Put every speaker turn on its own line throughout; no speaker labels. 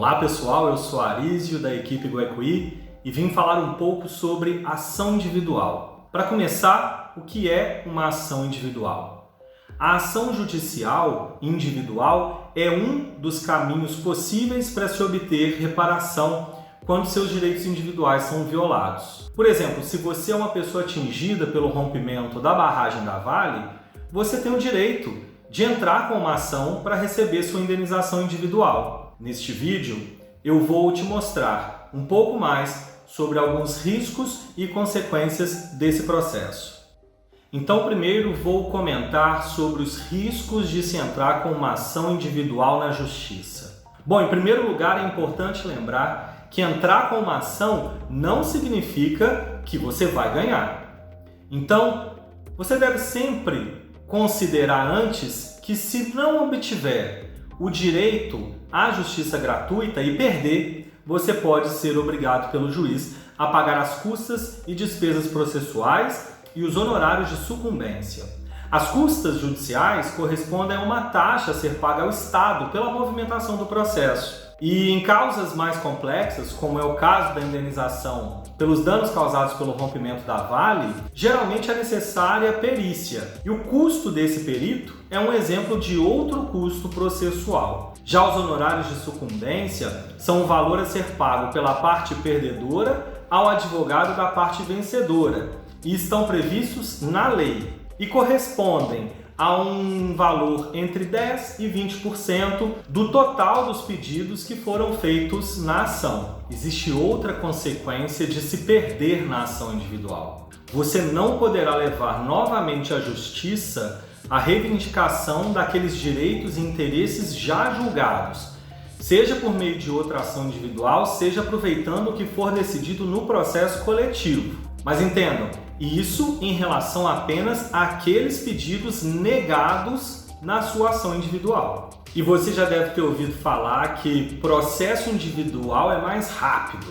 Olá pessoal, eu sou Arísio da equipe Guaicuí e vim falar um pouco sobre ação individual. Para começar, o que é uma ação individual? A ação judicial individual é um dos caminhos possíveis para se obter reparação quando seus direitos individuais são violados. Por exemplo, se você é uma pessoa atingida pelo rompimento da barragem da Vale, você tem o direito de entrar com uma ação para receber sua indenização individual. Neste vídeo, eu vou te mostrar um pouco mais sobre alguns riscos e consequências desse processo. Então, primeiro vou comentar sobre os riscos de se entrar com uma ação individual na justiça. Bom, em primeiro lugar, é importante lembrar que entrar com uma ação não significa que você vai ganhar. Então, você deve sempre considerar antes que, se não obtiver o direito à justiça gratuita e perder, você pode ser obrigado pelo juiz a pagar as custas e despesas processuais e os honorários de sucumbência. As custas judiciais correspondem a uma taxa a ser paga ao Estado pela movimentação do processo. E em causas mais complexas, como é o caso da indenização pelos danos causados pelo rompimento da Vale, geralmente é necessária perícia. E o custo desse perito é um exemplo de outro custo processual. Já os honorários de sucumbência são o valor a ser pago pela parte perdedora ao advogado da parte vencedora e estão previstos na lei e correspondem a um valor entre 10% e 20% do total dos pedidos que foram feitos na ação. Existe outra consequência de se perder na ação individual. Você não poderá levar novamente à justiça a reivindicação daqueles direitos e interesses já julgados, seja por meio de outra ação individual, seja aproveitando o que for decidido no processo coletivo. Mas entendam, isso em relação apenas àqueles pedidos negados na sua ação individual. E você já deve ter ouvido falar que processo individual é mais rápido.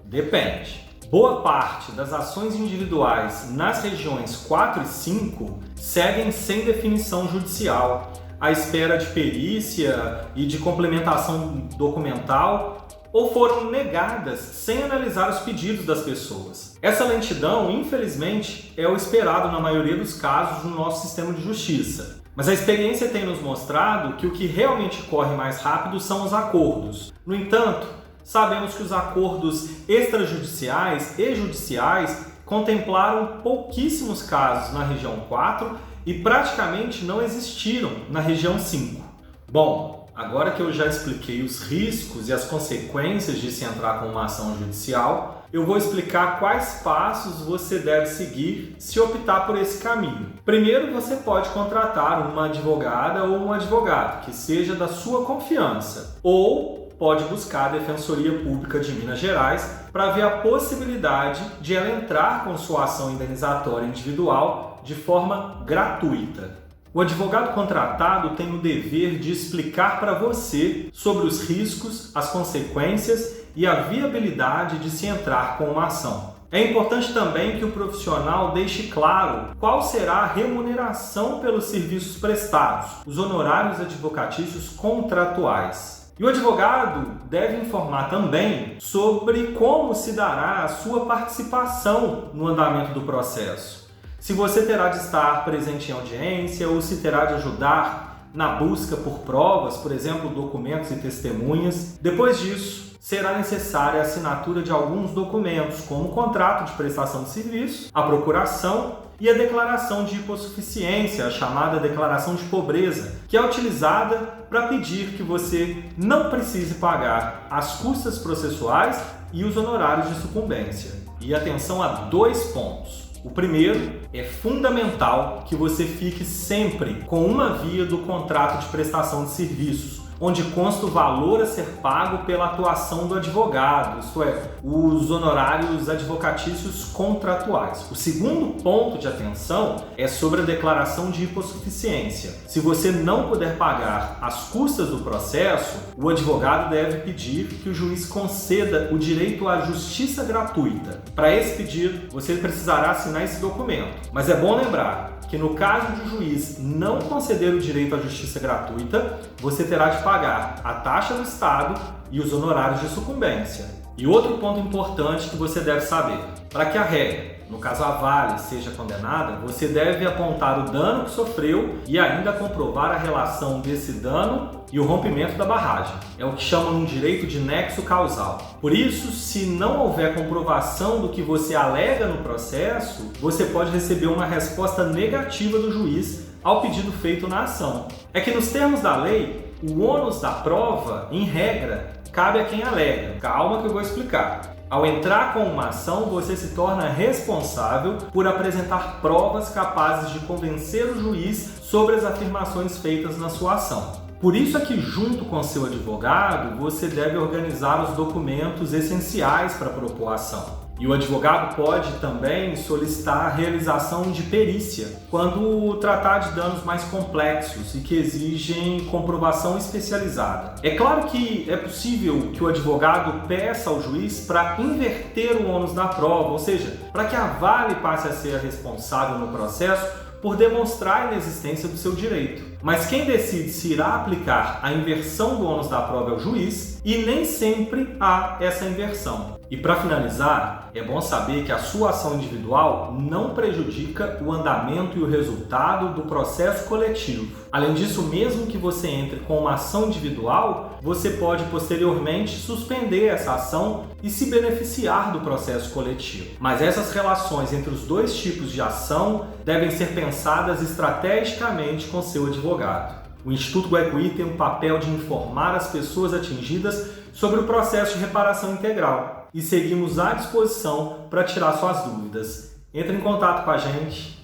Depende. Boa parte das ações individuais nas regiões 4 e 5 seguem sem definição judicial, à espera de perícia e de complementação documental, ou foram negadas sem analisar os pedidos das pessoas. Essa lentidão, infelizmente, é o esperado na maioria dos casos no nosso sistema de justiça. Mas a experiência tem nos mostrado que o que realmente corre mais rápido são os acordos. No entanto, sabemos que os acordos extrajudiciais e judiciais contemplaram pouquíssimos casos na região 4 e praticamente não existiram na região 5. Bom, agora que eu já expliquei os riscos e as consequências de se entrar com uma ação judicial, eu vou explicar quais passos você deve seguir se optar por esse caminho. Primeiro, você pode contratar uma advogada ou um advogado que seja da sua confiança, ou pode buscar a Defensoria Pública de Minas Gerais para ver a possibilidade de ela entrar com sua ação indenizatória individual de forma gratuita. O advogado contratado tem o dever de explicar para você sobre os riscos, as consequências e a viabilidade de se entrar com uma ação. É importante também que o profissional deixe claro qual será a remuneração pelos serviços prestados, os honorários advocatícios contratuais. E o advogado deve informar também sobre como se dará a sua participação no andamento do processo. Se você terá de estar presente em audiência ou se terá de ajudar na busca por provas, por exemplo, documentos e testemunhas. Depois disso, será necessária a assinatura de alguns documentos, como o contrato de prestação de serviço, a procuração e a declaração de hipossuficiência, a chamada declaração de pobreza, que é utilizada para pedir que você não precise pagar as custas processuais e os honorários de sucumbência. E atenção a 2 pontos. O primeiro, é fundamental que você fique sempre com uma via do contrato de prestação de serviços, onde consta o valor a ser pago pela atuação do advogado, isto é, os honorários advocatícios contratuais. O segundo ponto de atenção é sobre a declaração de hipossuficiência. Se você não puder pagar as custas do processo, o advogado deve pedir que o juiz conceda o direito à justiça gratuita. Para esse pedido, você precisará assinar esse documento. Mas é bom lembrar que no caso de o juiz não conceder o direito à justiça gratuita, você terá de pagar a taxa do Estado e os honorários de sucumbência. E outro ponto importante que você deve saber: para que a regra, no caso a Vale, seja condenada, você deve apontar o dano que sofreu e ainda comprovar a relação desse dano e o rompimento da barragem. É o que chamam no direito de nexo causal. Por isso, se não houver comprovação do que você alega no processo, você pode receber uma resposta negativa do juiz ao pedido feito na ação. É que nos termos da lei, o ônus da prova, em regra, cabe a quem alega. Calma que eu vou explicar. Ao entrar com uma ação, você se torna responsável por apresentar provas capazes de convencer o juiz sobre as afirmações feitas na sua ação. Por isso é que, junto com seu advogado, você deve organizar os documentos essenciais para propor a ação. E o advogado pode também solicitar a realização de perícia, quando tratar de danos mais complexos e que exigem comprovação especializada. É claro que é possível que o advogado peça ao juiz para inverter o ônus da prova, ou seja, para que a Vale passe a ser a responsável no processo por demonstrar a inexistência do seu direito. Mas quem decide se irá aplicar a inversão do ônus da prova é o juiz, e nem sempre há essa inversão. E para finalizar, é bom saber que a sua ação individual não prejudica o andamento e o resultado do processo coletivo. Além disso, mesmo que você entre com uma ação individual, você pode posteriormente suspender essa ação e se beneficiar do processo coletivo. Mas essas relações entre os dois tipos de ação devem ser pensadas estrategicamente com seu advogado. O Instituto Guaicuí tem o papel de informar as pessoas atingidas sobre o processo de reparação integral e seguimos à disposição para tirar suas dúvidas. Entre em contato com a gente.